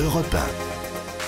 Europe 1.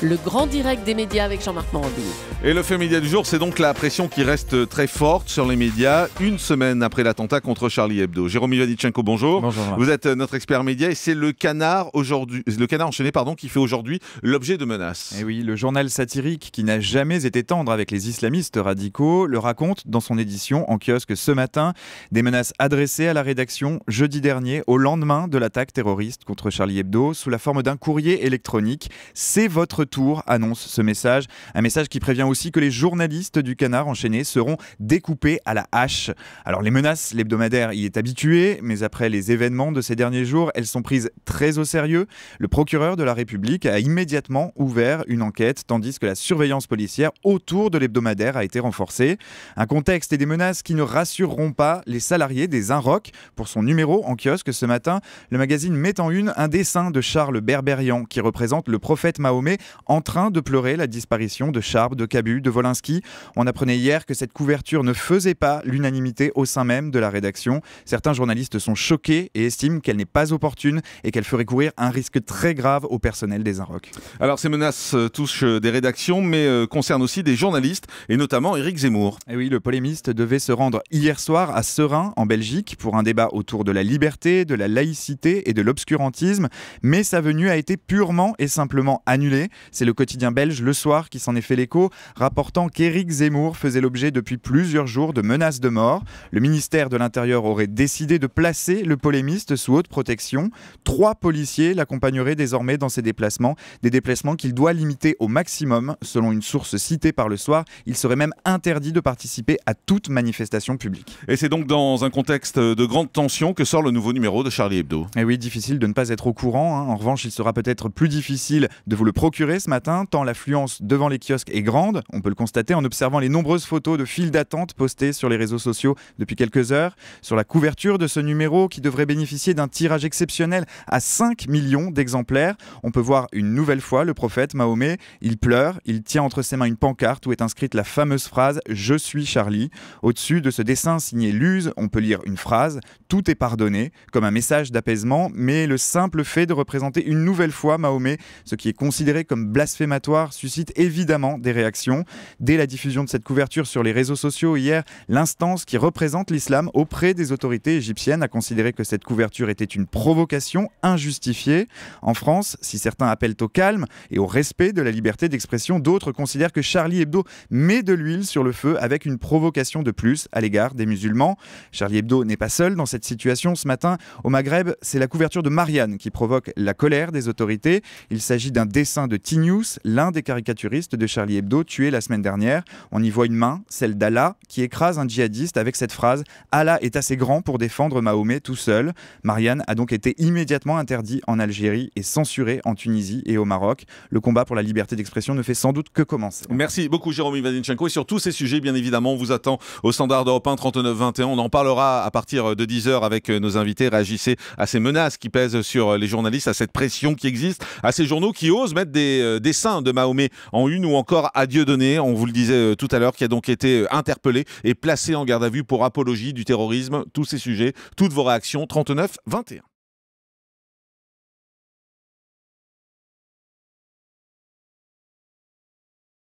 Le grand direct des médias avec Jean-Marc Morandini. Et le fait média du jour, c'est donc la pression qui reste très forte sur les médias, une semaine après l'attentat contre Charlie Hebdo. Jérôme Ivaditchenko, bonjour. Bonjour. Vous êtes notre expert média et c'est le Canard enchaîné qui fait aujourd'hui l'objet de menaces. Et oui, le journal satirique qui n'a jamais été tendre avec les islamistes radicaux le raconte dans son édition en kiosque ce matin. Des menaces adressées à la rédaction jeudi dernier, au lendemain de l'attaque terroriste contre Charlie Hebdo, sous la forme d'un courrier électronique. C'est votre tour, annonce ce message. Un message qui prévient aussi que les journalistes du Canard enchaîné seront découpés à la hache. Alors les menaces, l'hebdomadaire y est habitué, mais après les événements de ces derniers jours, elles sont prises très au sérieux. Le procureur de la République a immédiatement ouvert une enquête, tandis que la surveillance policière autour de l'hebdomadaire a été renforcée. Un contexte et des menaces qui ne rassureront pas les salariés des Inrocks. Pour son numéro en kiosque ce matin, le magazine met en une un dessin de Charles Berberian qui représente le prophète Mahomet en train de pleurer la disparition de Charb, de Cabu, de Wolinski. On apprenait hier que cette couverture ne faisait pas l'unanimité au sein même de la rédaction. Certains journalistes sont choqués et estiment qu'elle n'est pas opportune et qu'elle ferait courir un risque très grave au personnel des Inrocks. Alors ces menaces touchent des rédactions mais concernent aussi des journalistes et notamment Éric Zemmour. Et oui, le polémiste devait se rendre hier soir à Seraing en Belgique pour un débat autour de la liberté, de la laïcité et de l'obscurantisme, mais sa venue a été purement et simplement annulée. C'est le quotidien belge Le Soir qui s'en est fait l'écho, rapportant qu'Éric Zemmour faisait l'objet depuis plusieurs jours de menaces de mort. Le ministère de l'Intérieur aurait décidé de placer le polémiste sous haute protection. 3 policiers l'accompagneraient désormais dans ses déplacements, des déplacements qu'il doit limiter au maximum. Selon une source citée par Le Soir, il serait même interdit de participer à toute manifestation publique. Et c'est donc dans un contexte de grande tension que sort le nouveau numéro de Charlie Hebdo. Et oui, difficile de ne pas être au courant. En revanche, il sera peut-être plus difficile de vous le procurer ce matin, tant l'affluence devant les kiosques est grande. On peut le constater en observant les nombreuses photos de files d'attente postées sur les réseaux sociaux depuis quelques heures. Sur la couverture de ce numéro, qui devrait bénéficier d'un tirage exceptionnel à 5 millions d'exemplaires, on peut voir une nouvelle fois le prophète Mahomet. Il pleure, il tient entre ses mains une pancarte où est inscrite la fameuse phrase « Je suis Charlie ». Au-dessus de ce dessin signé Luz, on peut lire une phrase « Tout est pardonné », comme un message d'apaisement, mais le simple fait de représenter une nouvelle fois Mahomet, ce qui est considéré comme blasphématoire, suscite évidemment des réactions. Dès la diffusion de cette couverture sur les réseaux sociaux hier, l'instance qui représente l'islam auprès des autorités égyptiennes a considéré que cette couverture était une provocation injustifiée. En France, si certains appellent au calme et au respect de la liberté d'expression, d'autres considèrent que Charlie Hebdo met de l'huile sur le feu avec une provocation de plus à l'égard des musulmans. Charlie Hebdo n'est pas seul dans cette situation. Ce matin, au Maghreb, c'est la couverture de Marianne qui provoque la colère des autorités. Il s'agit d'un dessin de T-News, l'un des caricaturistes de Charlie Hebdo tué la semaine dernière. On y voit une main, celle d'Allah, qui écrase un djihadiste avec cette phrase « Allah est assez grand pour défendre Mahomet tout seul ». Marianne a donc été immédiatement interdit en Algérie et censuré en Tunisie et au Maroc. Le combat pour la liberté d'expression ne fait sans doute que commencer. Merci beaucoup Jérôme Ivaditchenko et sur tous ces sujets bien évidemment on vous attend au standard d'Europe 1 39 21. On en parlera à partir de 10h avec nos invités. Réagissez à ces menaces qui pèsent sur les journalistes, à cette pression qui existe, à ces journaux qui osent mettre des dessins de Mahomet en une ou encore à Dieudonné, on vous le disait tout à l'heure, qui a donc été interpellé et placé en garde à vue pour apologie du terrorisme. Tous ces sujets, toutes vos réactions 39 21.